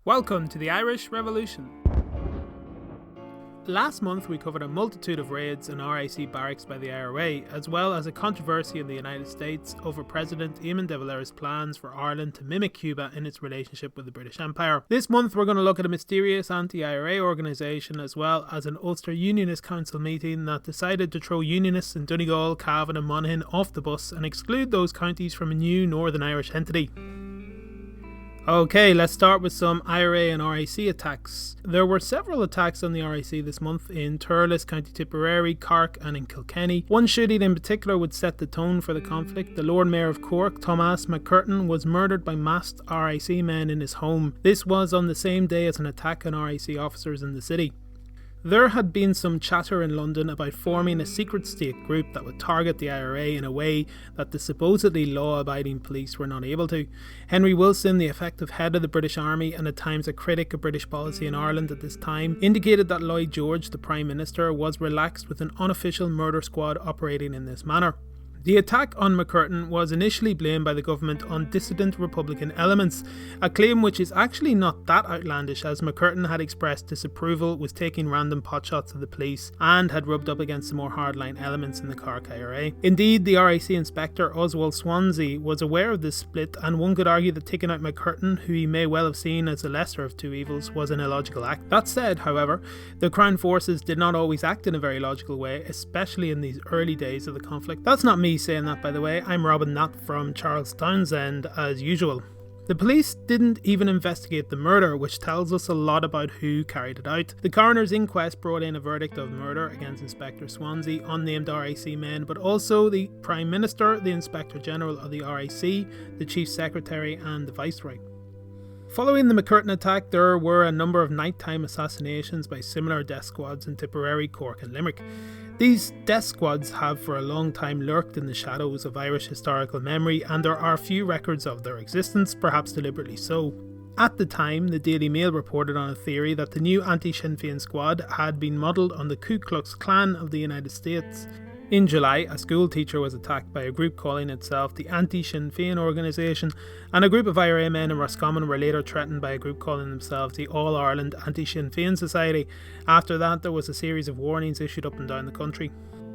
Welcome to the Irish Revolution. Last month we covered a multitude of raids on RIC barracks by the IRA, as well as a controversy in the United States over President Eamon de Valera's plans for Ireland to mimic Cuba in its relationship with the British Empire. This month we're going to look at a mysterious anti-IRA organisation, as well as an Ulster Unionist Council meeting that decided to throw Unionists in Donegal, Cavan and Monaghan off the bus and exclude those counties from a new Northern Irish entity. Okay, let's start with some IRA and RIC attacks. There were several attacks on the RIC this month in Thurles, County Tipperary, Cork and in Kilkenny. One shooting in particular would set the tone for the conflict. The Lord Mayor of Cork, Tomás was murdered by masked RIC men in his home. This was on the same day as an attack on RIC officers in the city. There had been some chatter in London about forming a secret state group that would target the IRA in a way that the supposedly law-abiding police were not able to. Henry Wilson, the effective head of the British Army and at times a critic of British policy in Ireland at this time, indicated that Lloyd George, the Prime Minister, was relaxed with an unofficial murder squad operating in this manner. The attack on McCurtain was initially blamed by the government on dissident Republican elements, a claim which is actually not that outlandish, as McCurtain had expressed disapproval, was taking random potshots at the police and had rubbed up against the more hardline elements in the Cork IRA. Indeed, the RIC inspector Oswald Swansea was aware of this split, and one could argue that taking out McCurtain, who he may well have seen as the lesser of two evils, was an illogical act. That said, however, the Crown forces did not always act in a very logical way, especially in these early days of the conflict. That's not me saying that, by the way. I'm robbing that from Charles Townshend as usual. The police didn't even investigate the murder, which tells us a lot about who carried it out. The coroner's inquest brought in a verdict of murder against Inspector Swansea, unnamed RIC men, but also the Prime Minister, the Inspector General of the RIC, the Chief Secretary and the Viceroy. Following the McCurtain attack, there were a number of nighttime assassinations by similar death squads in Tipperary, Cork and Limerick. These death squads have for a long time lurked in the shadows of Irish historical memory, and there are few records of their existence, perhaps deliberately so. At the time, the Daily Mail reported on a theory that the new anti-Sinn Féin squad had been modelled on the Ku Klux Klan of the United States. In July, a school teacher was attacked by a group calling itself the Anti-Sinn Féin Organisation, and a group of IRA men in Roscommon were later threatened by a group calling themselves the All-Ireland Anti-Sinn Féin Society. After that, there was a series of warnings issued up and down the country.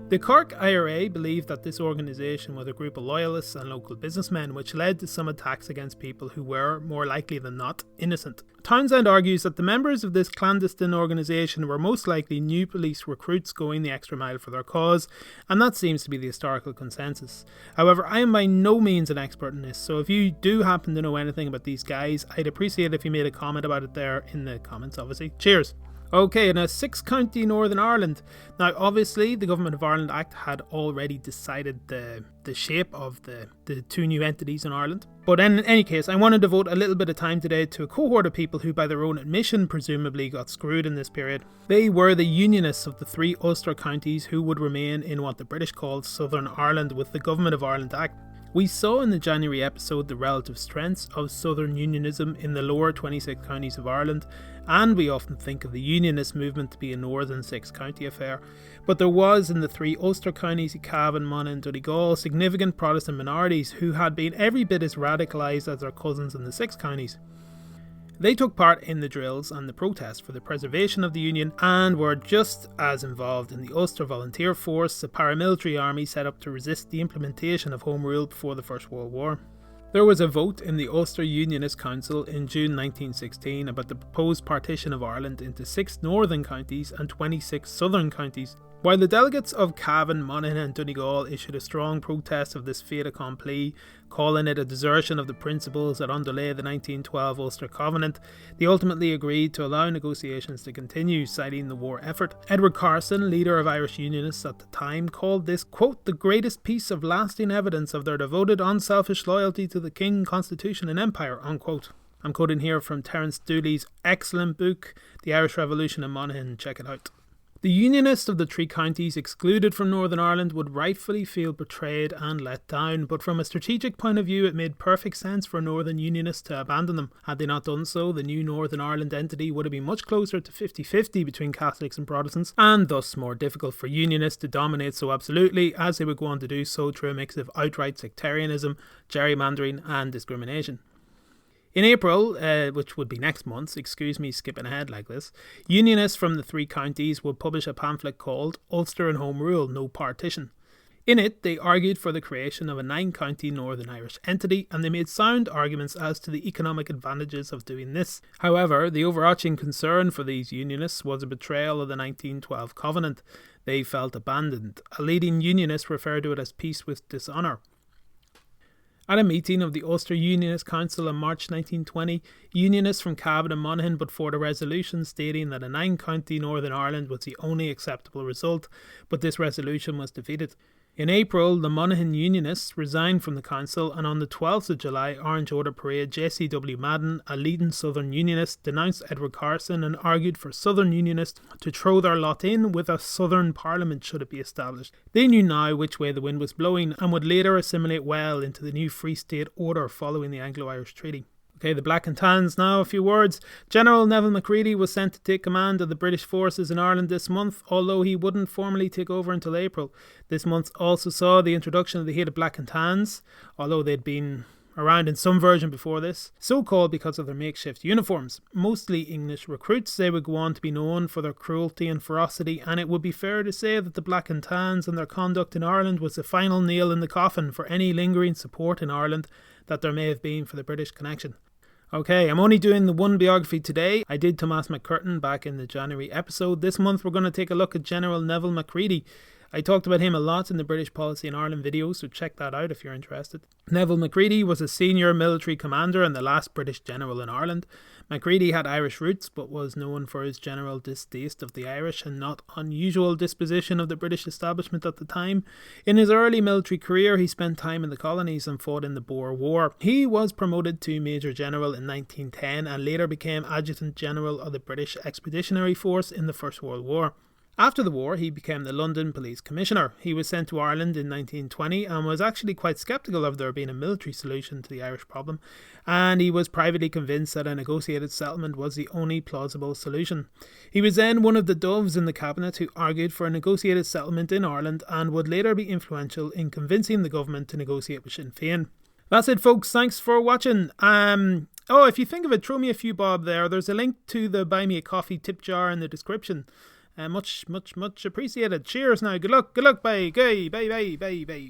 The Cork IRA believed that this organisation was a group of loyalists and local businessmen, which led to some attacks against people who were, more likely than not, innocent. Townshend argues that the members of this clandestine organisation were most likely new police recruits going the extra mile for their cause, and that seems to be the historical consensus. However, I am by no means an expert in this, so if you do happen to know anything about these guys, I'd appreciate if you made a comment about it there in the comments, obviously. Cheers! Okay, in a 6-county Northern Ireland. Now, obviously, the Government of Ireland Act had already decided the shape of the two new entities in Ireland. But in any case, I want to devote a little bit of time today to a cohort of people who, by their own admission, presumably got screwed in this period. They were the Unionists of the 3 Ulster counties who would remain in what the British called Southern Ireland with the Government of Ireland Act. We saw in the January episode the relative strengths of Southern Unionism in the lower 26 counties of Ireland, and we often think of the Unionist movement to be a northern 6-county affair. But there was in the 3 Ulster counties, Cavan, Monaghan and Donegal, significant Protestant minorities who had been every bit as radicalised as their cousins in the 6 counties. They took part in the drills and the protests for the preservation of the Union and were just as involved in the Ulster Volunteer Force, a paramilitary army set up to resist the implementation of Home Rule before the First World War. There was a vote in the Ulster Unionist Council in June 1916 about the proposed partition of Ireland into 6 northern counties and 26 southern counties. While the delegates of Cavan, Monaghan and Donegal issued a strong protest of this fait accompli, calling it a desertion of the principles that underlay the 1912 Ulster Covenant, they ultimately agreed to allow negotiations to continue, citing the war effort. Edward Carson, leader of Irish Unionists at the time, called this, quote, the greatest piece of lasting evidence of their devoted, unselfish loyalty to the King, Constitution and Empire, unquote. I'm quoting here from Terence Dooley's excellent book, The Irish Revolution in Monaghan. Check it out. The Unionists of the 3 counties excluded from Northern Ireland would rightfully feel betrayed and let down, but from a strategic point of view it made perfect sense for Northern Unionists to abandon them. Had they not done so, the new Northern Ireland entity would have been much closer to 50-50 between Catholics and Protestants, and thus more difficult for Unionists to dominate so absolutely, as they would go on to do so through a mix of outright sectarianism, gerrymandering and discrimination. In April, which would be next month, excuse me skipping ahead like this, Unionists from the 3 counties would publish a pamphlet called Ulster and Home Rule, No Partition. In it, they argued for the creation of a 9-county Northern Irish entity, and they made sound arguments as to the economic advantages of doing this. However, the overarching concern for these Unionists was a betrayal of the 1912 Covenant. They felt abandoned. A leading Unionist referred to it as peace with dishonour. At a meeting of the Ulster Unionist Council in March 1920, Unionists from Cavan and Monaghan put forward a resolution stating that a 9-county Northern Ireland was the only acceptable result, but this resolution was defeated. In April, the Monaghan Unionists resigned from the council, and on the 12th of July, Orange Order Parade, J.C.W. Madden, a leading Southern Unionist, denounced Edward Carson and argued for Southern Unionists to throw their lot in with a Southern Parliament should it be established. They knew now which way the wind was blowing and would later assimilate well into the new Free State order following the Anglo-Irish Treaty. Okay, the Black and Tans now, a few words. General Neville Maccready was sent to take command of the British forces in Ireland this month, although he wouldn't formally take over until April. This month also saw the introduction of the hated Black and Tans, although they'd been around in some version before this, so called because of their makeshift uniforms. Mostly English recruits, they would go on to be known for their cruelty and ferocity, and it would be fair to say that the Black and Tans and their conduct in Ireland was the final nail in the coffin for any lingering support in Ireland that there may have been for the British connection. Okay, I'm only doing the one biography today. I did Tomás McCurtain back in the January episode. This month we're going to take a look at General Neville Maccready. I talked about him a lot in the British Policy in Ireland video, so check that out if you're interested. Neville Maccready was a senior military commander and the last British general in Ireland. Maccready had Irish roots, but was known for his general distaste of the Irish and not unusual disposition of the British establishment at the time. In his early military career, he spent time in the colonies and fought in the Boer War. He was promoted to Major General in 1910 and later became Adjutant General of the British Expeditionary Force in the First World War. After the war, he became the London Police Commissioner. He was sent to Ireland in 1920 and was actually quite sceptical of there being a military solution to the Irish problem, and he was privately convinced that a negotiated settlement was the only plausible solution. He was then one of the doves in the cabinet who argued for a negotiated settlement in Ireland and would later be influential in convincing the government to negotiate with Sinn Féin. That's it, folks. Thanks for watching. If you think of it, throw me a few bob there. There's a link to the Buy Me a Coffee tip jar in the description. Much appreciated. Cheers now. Good luck. Bye. Bye.